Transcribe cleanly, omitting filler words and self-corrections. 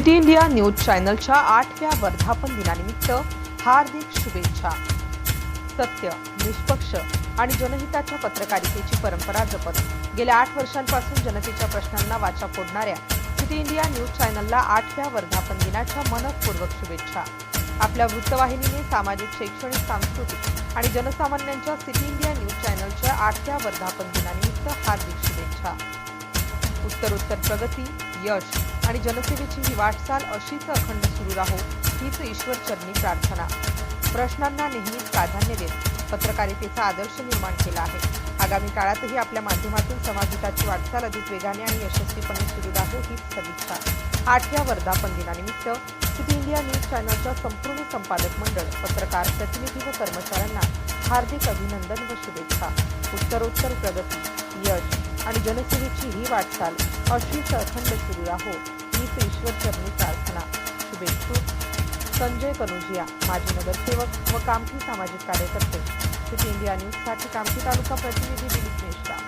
City India news चॅनलच्या 8व्या वर्धापन दिनानिमित्त हार्दिक शुभेच्छा। सत्य, निष्पक्ष आणि जनहिताच्या पत्रकारितेची परंपरा जपत गेल्या 8 वर्षांपासून जनतेच्या प्रश्नांना वाचा फोडणाऱ्या सिटी इंडिया न्यूज चॅनलला 8व्या वर्धापन दिनाच्या मनपूर्वक शुभेच्छा। आपल्या वृत्तवाहिनीने सामाजिक, शैक्षणिक, सांस्कृतिक आणि जनसामान्यांच्या सिटी इंडिया न्यूज चॅनलच्या 8व्या वर्धापन दिनानिमित्त हार्दिक शुभेच्छा। उत्तरोत्तर प्रगती, यश आणि जनसेवेची ही वाटचाल अशीच अखंड सुरू राहो हीच ईश्वरचरणी प्रार्थना। प्रश्नांना नेहमीच प्राधान्य देत पत्रकारितेचा आदर्श निर्माण केला आहे। आगामी काळातही आपल्या माध्यमातून समाजहिताची वाटचाल अधिक वेगाने आणि यशस्वीपणे सुरू राहो हीच सदिच्छा। 8व्या वर्धापन दिनानिमित्त सिटी इंडिया न्यूज चॅनलच्या संपूर्ण संपादक मंडळ, पत्रकार, प्रतिनिधी व कर्मचाऱ्यांना हार्दिक अभिनंदन व शुभेच्छा। उत्तरोत्तर प्रगती, यश आणि जनसेवेची ही वाटचाल अशीच अखंड सुरू राहो हीच ईश्वरचरणी प्रार्थना। शुभेच्छुक संजय कनुजिया, माजी नगरसेवक व कामठी सामाजिक कार्यकर्ते, सिटी इंडिया न्यूजसाठी कामठी तालुका प्रतिनिधी दिलीप मेश्राम।